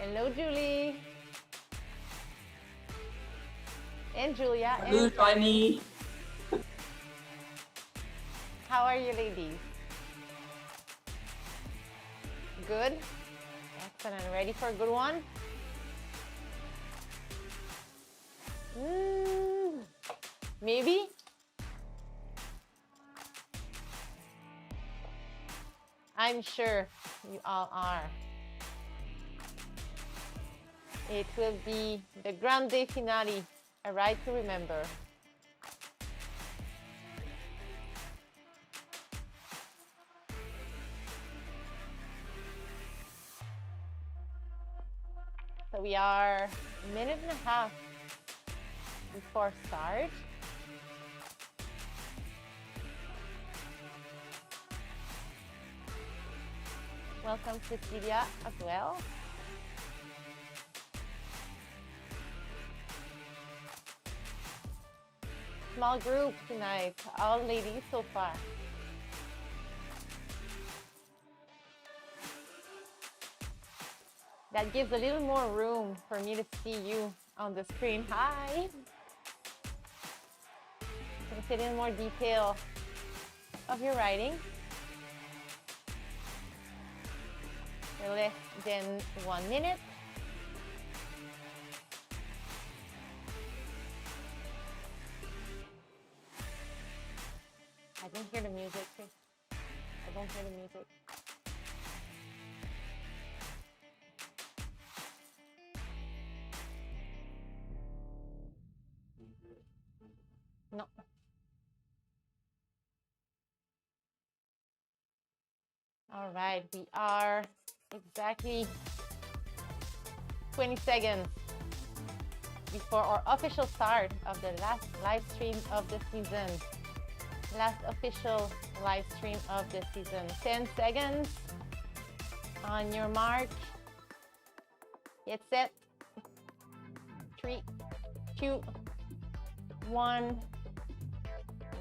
Hello, Julie. And Julia. Hello, Johnny. How are you, ladies? Good? Excellent. Ready for a good one? Maybe? I'm sure you all are. It will be the grande finale, a ride to remember. So we are a minute and a half before start. Welcome, Cecilia, as well. Small group tonight, all ladies so far. That gives a little more room for me to see you on the screen. Hi! Can sit in more detail of your writing. Less than 1 minute. I don't hear the music. I don't hear the music. No. All right, we are exactly 20 seconds before our official start of the last live stream of the season. Last official live stream of the season. 10 seconds on your mark. Get set. 3, 2, 1.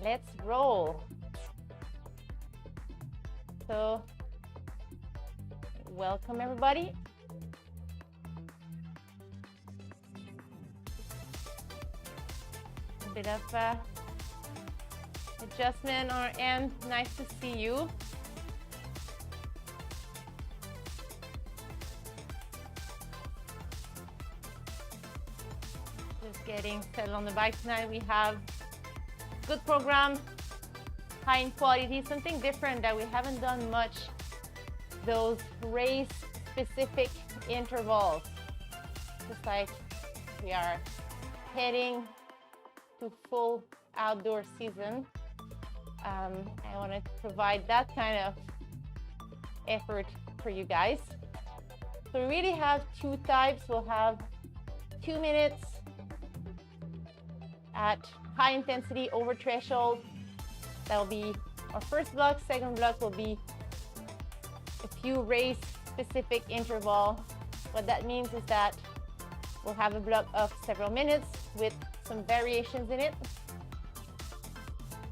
Let's roll. So, welcome everybody. A bit of adjustment on our end. Nice to see you. Just getting settled on the bike tonight. We have good program, high in quality, something different that we haven't done much. Those race specific intervals, just like we are heading to full outdoor season. I want to provide that kind of effort for you guys. So we really have two types. We'll have 2 minutes at high intensity over threshold. That will be our first block. Second block will be a few race specific interval. What that means is that we'll have a block of several minutes with some variations in it.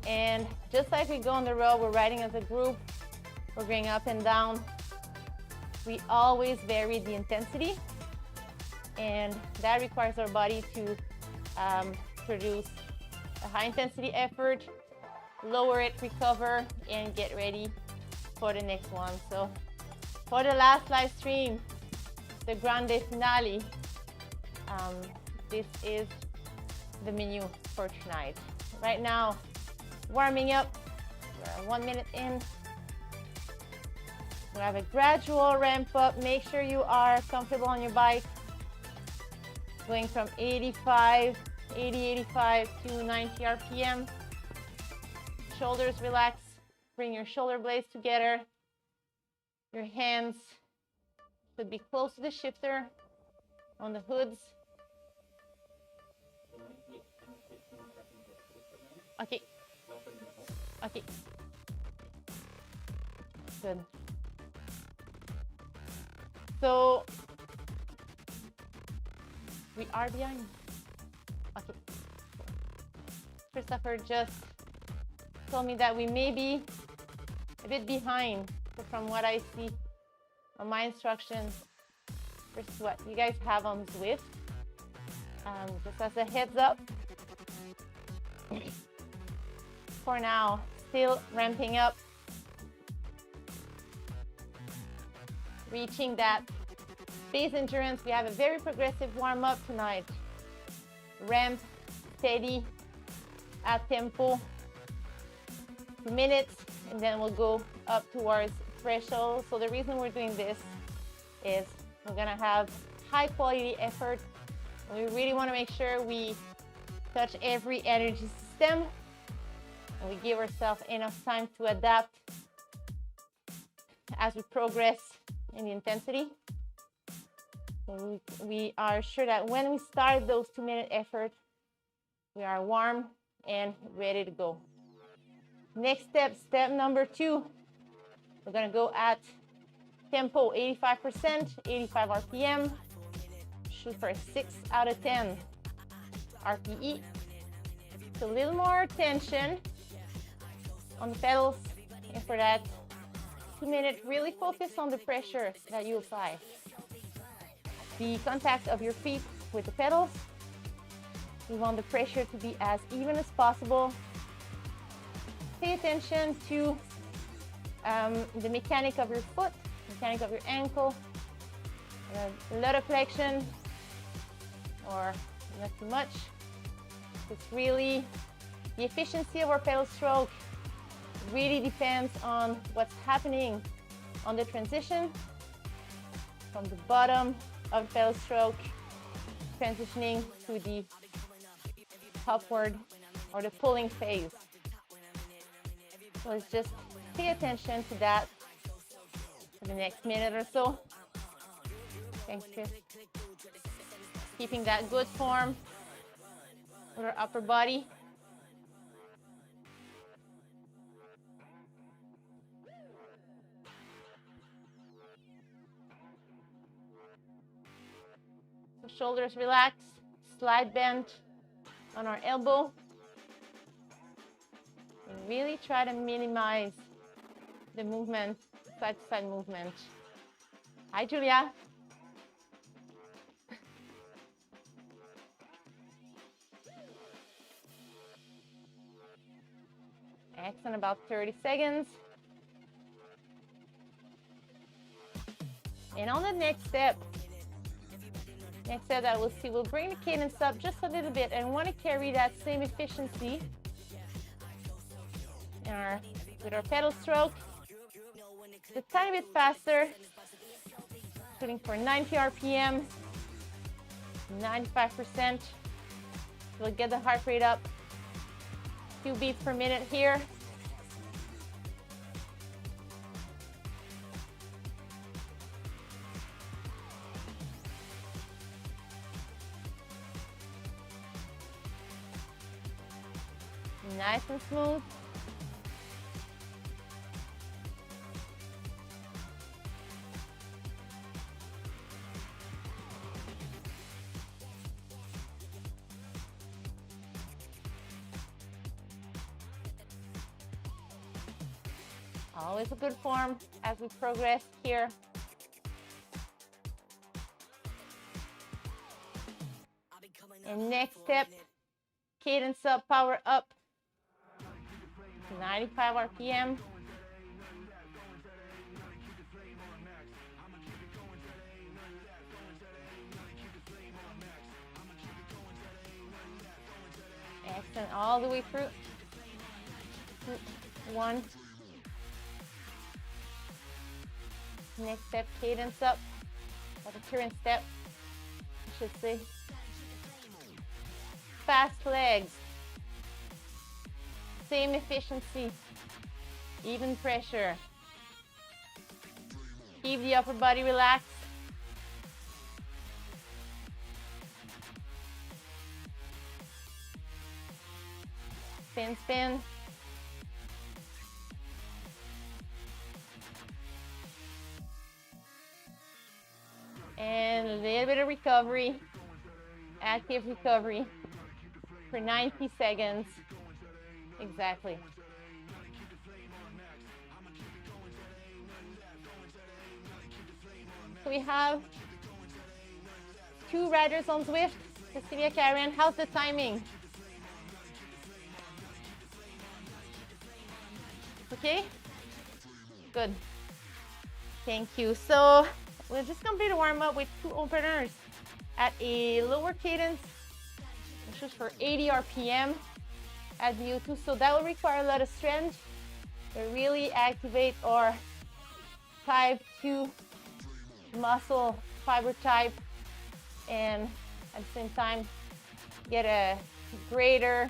And just like we go on the road, we're riding as a group, we're going up and down. We always vary the intensity, and that requires our body to produce a high intensity effort, lower it, recover, and get ready for the next one. So for the last live stream, the grande finale, this is the menu for tonight. Right now, warming up, we're 1 minute in. We have a gradual ramp up. Make sure you are comfortable on your bike. Going from 80, 85 to 90 RPM. Shoulders relax. Bring your shoulder blades together. Your hands should be close to the shifter on the hoods. Okay. Okay. Good. So we are behind. Okay. Christopher just told me that we may be a bit behind from what I see on my instructions. versus what you guys have on Zwift. Just as a heads up, for now, still ramping up, reaching that base endurance. We have a very progressive warm-up tonight. Ramp, steady, at tempo, 2 minutes, and then we'll go up towards threshold. So the reason we're doing this is we're gonna have high quality effort. We really wanna make sure we touch every energy system and we give ourselves enough time to adapt as we progress in the intensity. So we are sure that when we start those 2-minute efforts, we are warm and ready to go. Next step, step number 2, we're gonna go at tempo 85%, 85 RPM, shoot for a 6 out of 10 RPE. So a little more tension on the pedals, and for that 2-minute, really focus on the pressure that you apply. The contact of your feet with the pedals. We want the pressure to be as even as possible. Pay attention to the mechanic of your foot, mechanic of your ankle. A lot of flexion or not too much. It's really the efficiency of our pedal stroke really depends on what's happening on the transition from the bottom of the pedal stroke transitioning to the upward or the pulling phase. So let's just pay attention to that for the next minute or so. Thanks, Chris. Keeping that good form with our upper body. So shoulders relax, slide bend on our elbow. And really try to minimize the movement, side to side movement. Hi, Julia. Excellent, about 30 seconds. And on the next step that we'll see, we'll bring the cadence up just a little bit and want to carry that same efficiency with our pedal stroke. Just a tiny bit faster, shooting for 90 RPM, 95%. We'll get the heart rate up, 2 beats per minute here. Nice and smooth. Always a good form as we progress here. And next step, cadence up, power up. 95 RPM. Excellent, all the way through. 1. Next step, cadence up. Or the current step, I should say. Fast legs. Same efficiency, even pressure. Keep the upper body relaxed. Spin, spin. And a little bit of recovery, active recovery for 90 seconds. Exactly. So we have 2 riders on Zwift. Cecilia, Karen, how's the timing? Okay? Good. Thank you. So we'll just complete a warm-up with 2 openers at a lower cadence, which is for 80 RPM at VO2. So that will require a lot of strength to really activate our type 2 muscle fiber type, and at the same time get a greater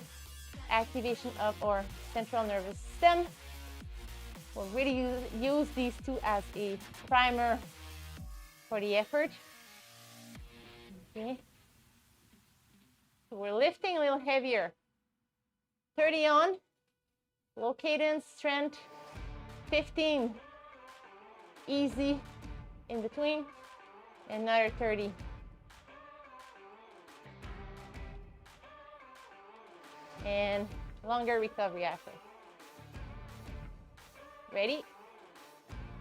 activation of our central nervous system. We'll really use these 2 as a primer for the effort. Okay. So we're lifting a little heavier. 30 on, low cadence, strength, 15 easy in between, another 30. And longer recovery after. Ready?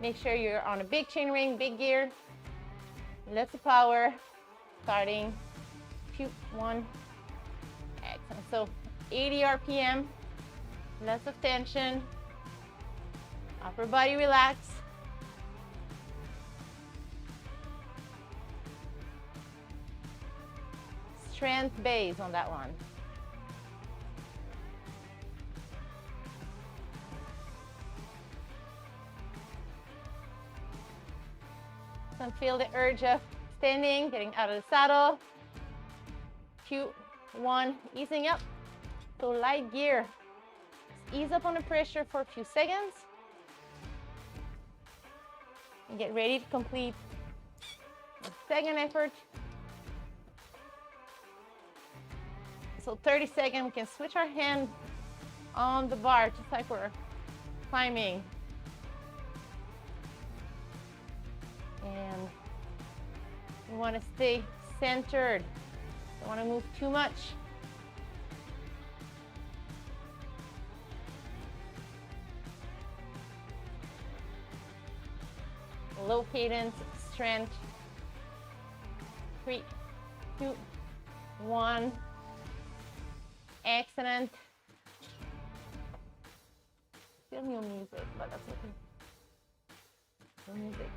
Make sure you're on a big chain ring, big gear. Lots of power. Starting 2, 1. Excellent. So 80 RPM. Lots of tension. Upper body relax. Strength base on that one. Don't feel the urge of standing, getting out of the saddle. 2, 1, easing up. So light gear. Just ease up on the pressure for a few seconds. And get ready to complete the second effort. So 30 seconds, we can switch our hand on the bar just like we're climbing. And we want to stay centered. Don't want to move too much. Low cadence, strength. 3, 2, 1. Excellent. Still no music, but that's okay. No music.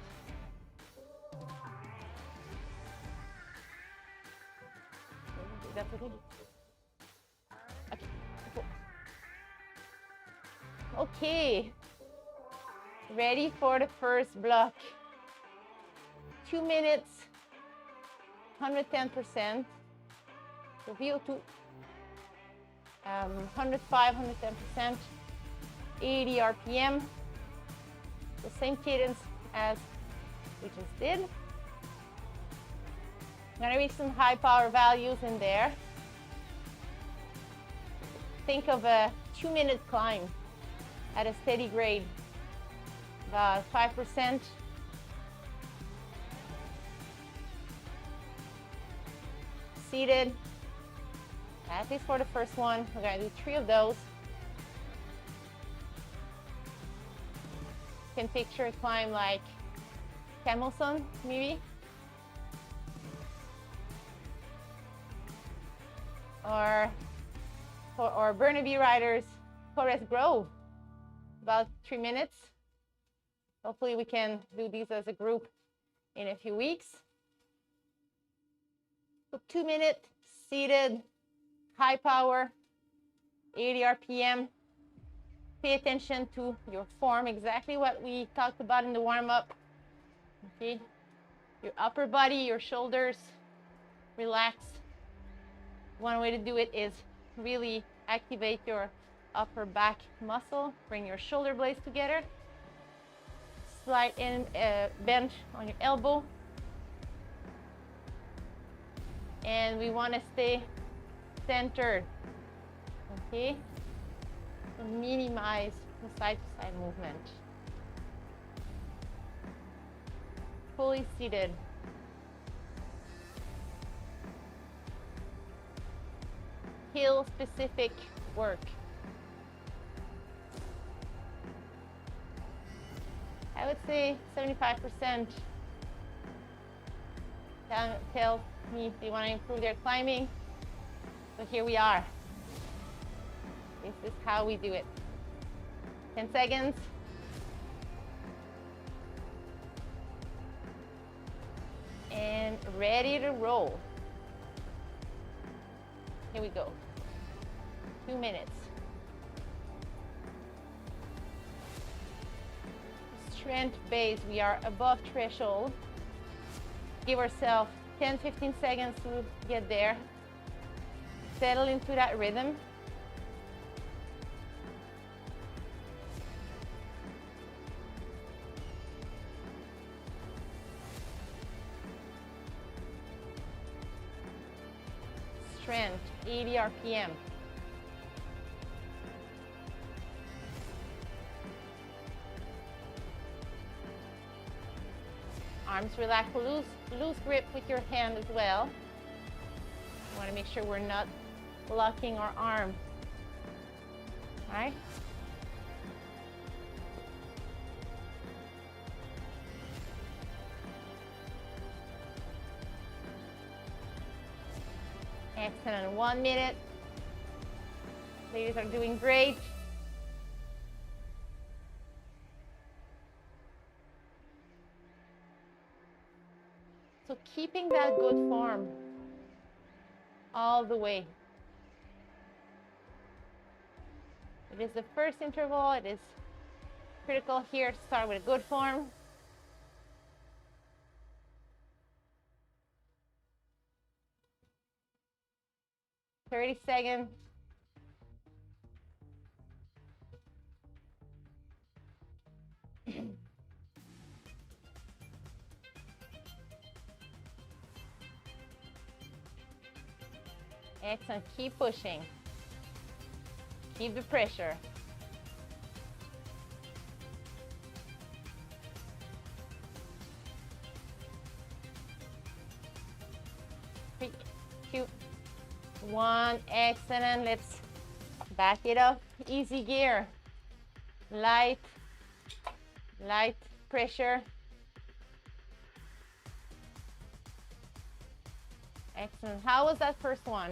That's okay. Okay, cool. Okay. Ready for the first block. 2 minutes, 110%. So VO2. 105, 110%, 80 RPM, the same cadence as we just did. I'm gonna reach some high power values in there. Think of a 2-minute climb at a steady grade, about 5%. Seated. At least for the first one, we're gonna do 3 of those. You can picture a climb like Camelson, maybe. Or for Burnaby riders, Forest Grove, about 3 minutes. Hopefully we can do these as a group in a few weeks. So 2-minute, seated, high power, 80 RPM. Pay attention to your form, exactly what we talked about in the warm-up. Okay, your upper body, your shoulders, relax. One way to do it is really activate your upper back muscle. Bring your shoulder blades together. Slide in, bend on your elbow. And we want to stay centered. Okay, so minimize the side-to-side movement. Fully seated. Heel specific work. I would say 75% tail me if they want to improve their climbing. So here we are. This is how we do it. 10 seconds. And ready to roll. Here we go. 2 minutes. Strength base, we are above threshold. Give ourselves 10-15 seconds to get there. Settle into that rhythm. Strength, 80 RPM. Arms relaxed, loose grip with your hand as well. You want to make sure we're not locking our arm. All right? Excellent. 1 minute. Ladies are doing great. So keeping that good form all the way. It is the first interval. It is critical here to start with a good form. Thirty seconds. Excellent. Keep pushing. Keep the pressure. Three, 2, 1. Excellent. Let's back it up. Easy gear. Light pressure. Excellent. How was that first one?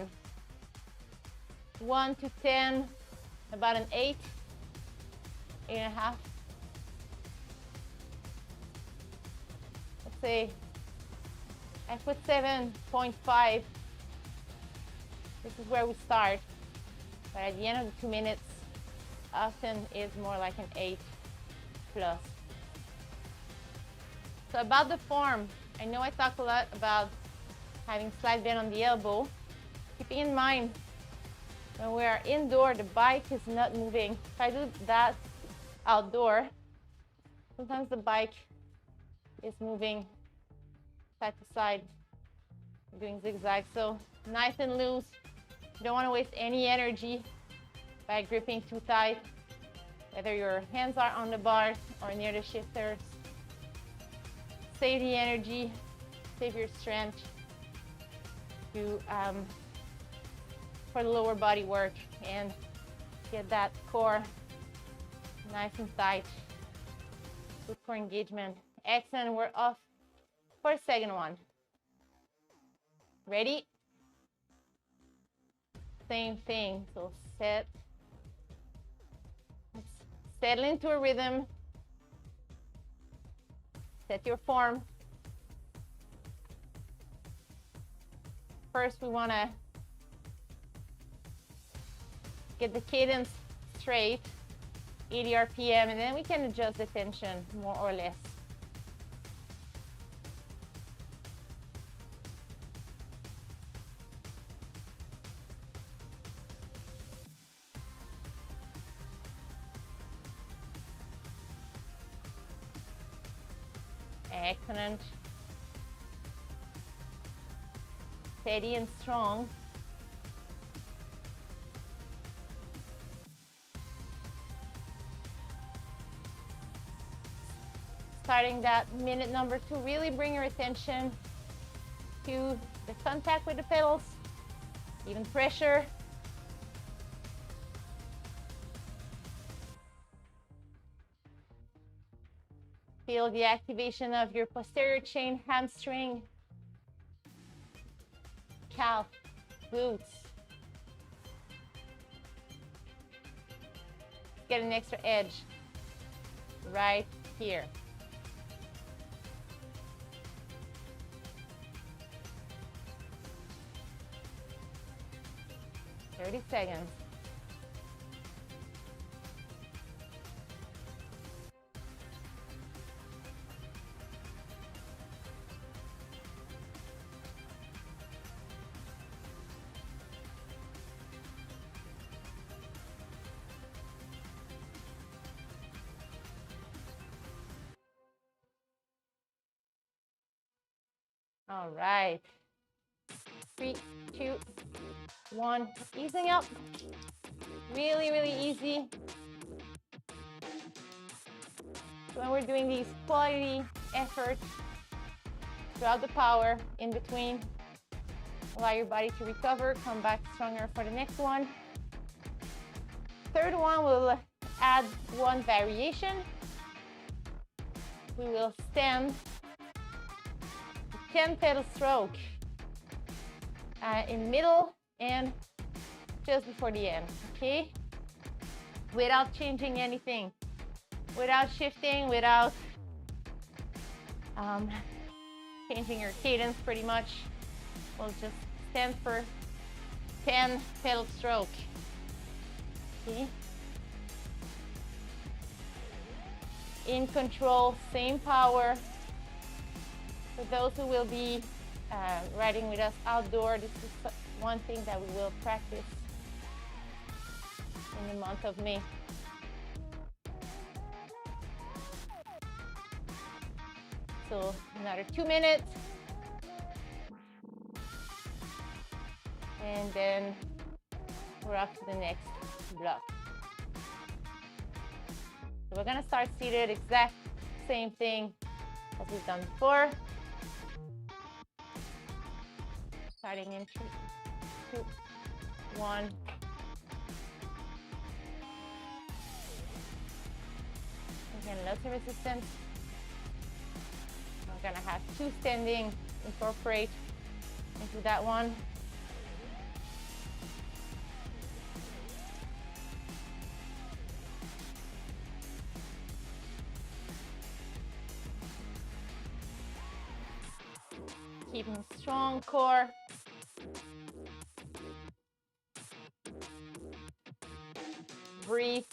1 to 10, about an 8, 8.5. Let's say I put 7.5. This is where we start. But at the end of the 2 minutes, often is more like an 8 plus. So about the form, I know I talked a lot about having slight bend on the elbow. Keeping in mind, when we are indoor, the bike is not moving. If I do that outdoor, sometimes the bike is moving side to side, doing zigzags. So nice and loose. You don't want to waste any energy by gripping too tight, whether your hands are on the bars or near the shifters. Save the energy, save your strength for the lower body work and get that core nice and tight. Good core engagement. Excellent. We're off for a second one. Ready? Same thing. So set. Let's settle into a rhythm. Set your form. First, we want to get the cadence straight, 80 RPM, and then we can adjust the tension more or less. Excellent. Steady and strong. Starting that minute number 2, really bring your attention to the contact with the pedals, even pressure. Feel the activation of your posterior chain hamstring. calf, glutes. Get an extra edge right here. 30 seconds. All right. 3, 2, 1. Easing up. Really, really easy. So when we're doing these quality efforts, throughout the power in between, allow your body to recover, come back stronger for the next one. Third one, we'll add one variation. We will stand 10 pedal stroke in middle and just before the end, okay? Without changing anything, without shifting, without changing your cadence pretty much. We'll just stand for 10 pedal stroke, okay? In control, same power. For those who will be riding with us outdoor, this is one thing that we will practice in the month of May. So another 2 minutes. And then we're up to the next block. So we're gonna start seated, exact same thing as we've done before. Starting in 3, 2, 1. Again, lots of resistance. We're gonna have 2 standing, incorporate into that one. Keeping strong core. Breathe.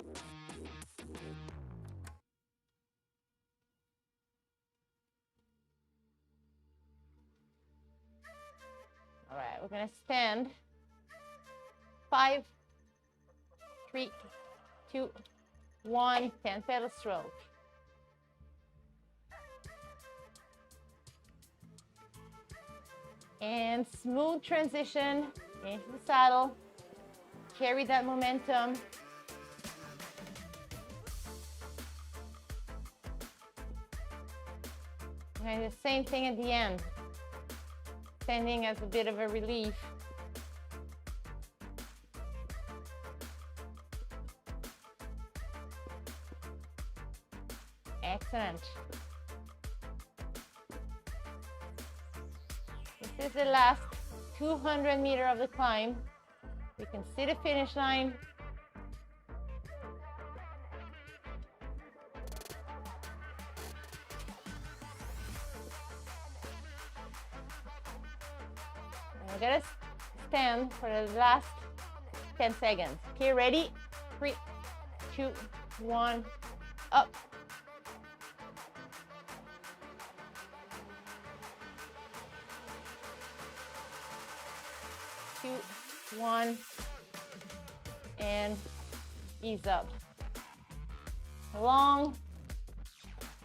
All right, we're gonna stand. 5, 3, 2, 1, 10 pedal stroke. And smooth transition into the saddle. Carry that momentum. And the same thing at the end. Standing as a bit of a relief. Excellent. This is the last 200 meters of the climb. You can see the finish line. And we're gonna stand for the last 10 seconds. Okay, ready? 3, 2, 1, up. 2, 1, and ease up. Long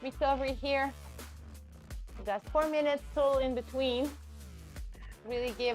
recovery here. We got 4 minutes total in between. Really give